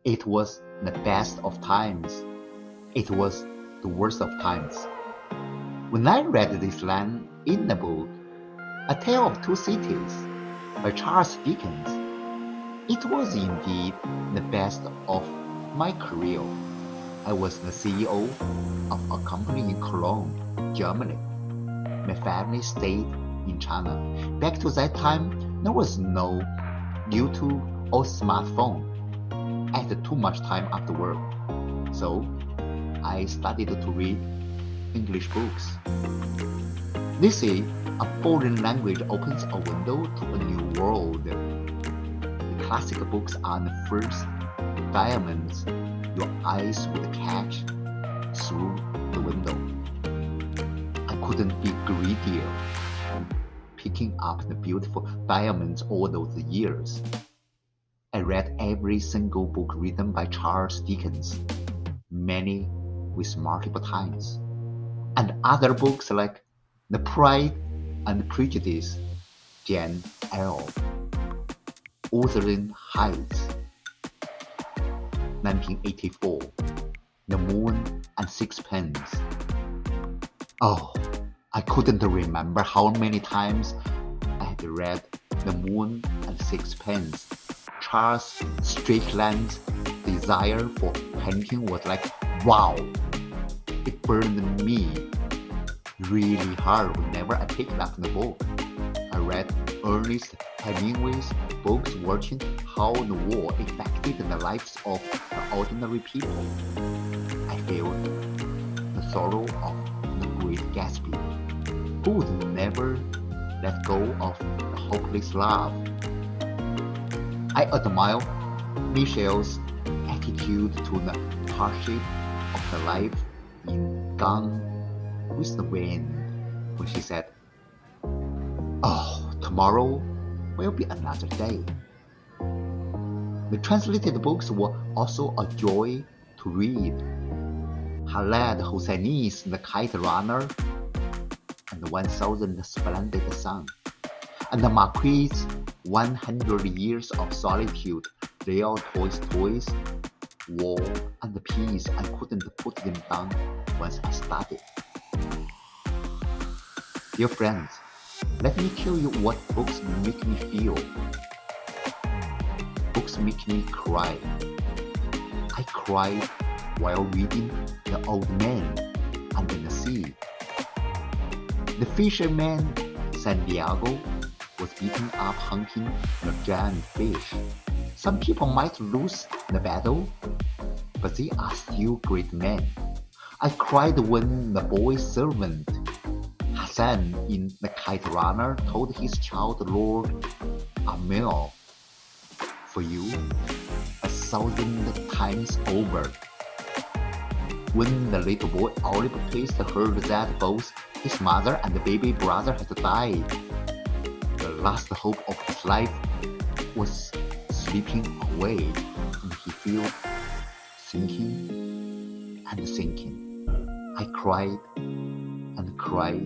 It was the best of times. It was the worst of times. When I read this line in the book, A Tale of Two Cities by Charles Dickens, it was indeed the best of my career. I was the CEO of a company in Cologne, Germany. My family stayed in China. Back to that time, there was no YouTube or smartphone. I had too much time after work, so I started to read English books. They say a foreign language opens a window to a new world. The classic books are the first diamonds your eyes would catch through the window. I couldn't be greedier, picking up the beautiful diamonds all those years. I read every single book written by Charles Dickens, many with multiple times, and other books like The Pride and Prejudice, Jane Eyre, Wuthering Heights, 1984, The Moon and Sixpence. Oh, I couldn't remember how many times I had read The Moon and Sixpence. Charles Strickland's desire for painting was like, wow! It burned me really hard whenever I picked up the book. I read Ernest Hemingway's books watching how the war affected the lives of the ordinary people. I felt the sorrow of the great Gatsby, who would never let go of the hopeless love. I admire Michelle's attitude to the hardship of the life in Gone with the Wind when she said, "Oh, tomorrow will be another day." The translated books were also a joy to read. Khaled Hosseini's The Kite Runner and 1000 Splendid Sun, and the Marquis's 100 Years of Solitude. Leo Tolstoy's War and Peace. I couldn't put them down once I started. Dear friends, let me tell you what books make me feel. Books make me cry. I cried while reading The Old Man Under the Sea. The fisherman Santiago was beaten up hunting a giant fish. Some people might lose the battle, but they are still great men. I cried when the boy servant Hassan in The Kite Runner told his child Lord Amel, "For you, 1,000 times over." When the little boy Olive Twist heard that both his mother and the baby brother had died, the last hope of his life was slipping away, and he felt sinking and sinking. I cried and cried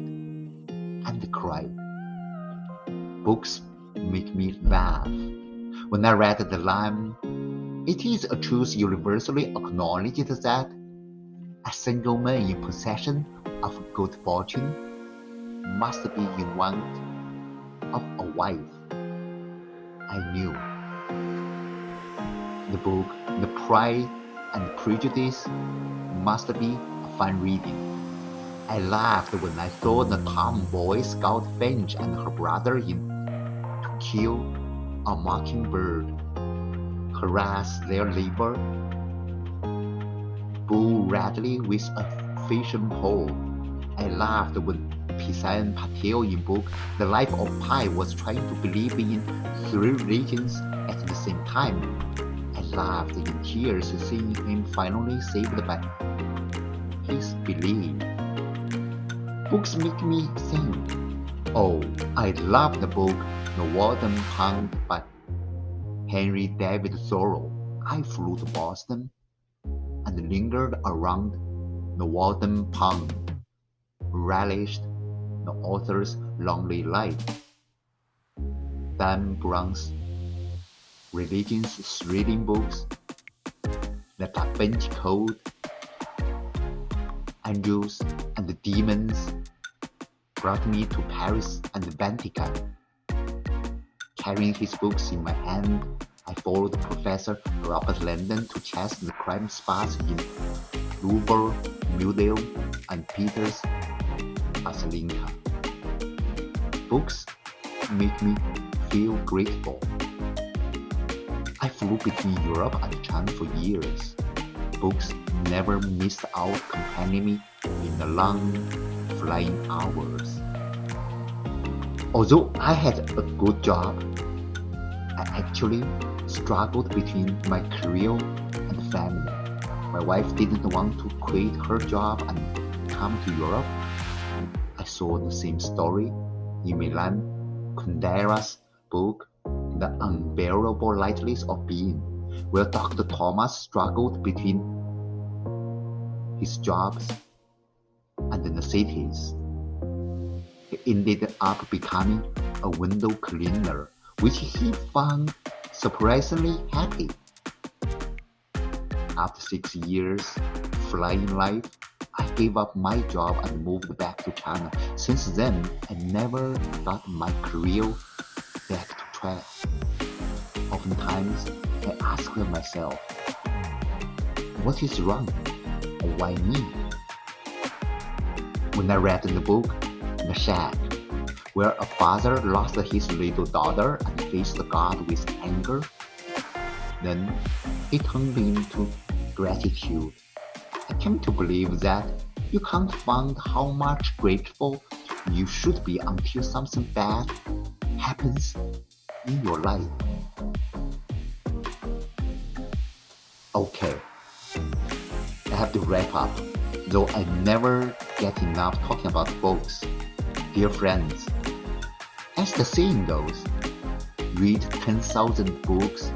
and cried. Books make me laugh. When I read the line, "It is a truth universally acknowledged that a single man in possession of good fortune must be in want of a wife," I knew. The book The Pride and Prejudice must be a fun reading. I laughed when I saw the tomboy Scout Finch and her brother in To Kill a Mockingbird harass their neighbor Boo Radley with a fishing pole. I laughed when Pisan Patel in book The Life of Pi was trying to believe in 3 religions at the same time. I laughed in tears seeing him finally saved by his belief. Books make me think. Oh, I love the book The Walden Pond by Henry David Thoreau. I flew to Boston and lingered around the Walden Pond, relished the author's lonely life. Dan Brown's religious reading books The Da Vinci Code, Angels and the Demons brought me to Paris and the Vatican. Carrying his books in my hand, I followed Professor Robert Landon to chess the crime spots in Louvre Museum and Peter's Basilica. Books make me feel grateful. I flew between Europe and China for years. Books never missed out accompanying me in the long flying hours. Although I had a good job, I actually struggled between my career and family. My wife didn't want to quit her job and come to Europe. I saw the same story in Milan Kundera's book, The Unbearable Lightness of Being, where Dr. Thomas struggled between his jobs and the cities. He ended up becoming a window cleaner, which he found surprisingly happy. After 6 years flying life, I gave up my job and moved back to China. Since then, I never got my career back to track. Oftentimes, I ask myself, what is wrong? Or why me? When I read the book, The Shack, where a father lost his little daughter and faced God with anger, then it turned into gratitude. I came to believe that you can't find how much grateful you should be until something bad happens in your life. Okay, I have to wrap up, though I never get enough talking about books. Dear friends, as the saying goes, read 10,000 books,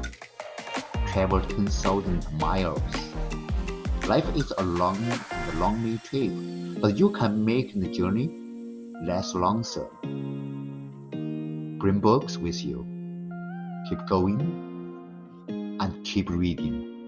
travel 10,000 miles. Life is a long and lonely trip, but you can make the journey less lonesome. Bring books with you. Keep going and keep reading.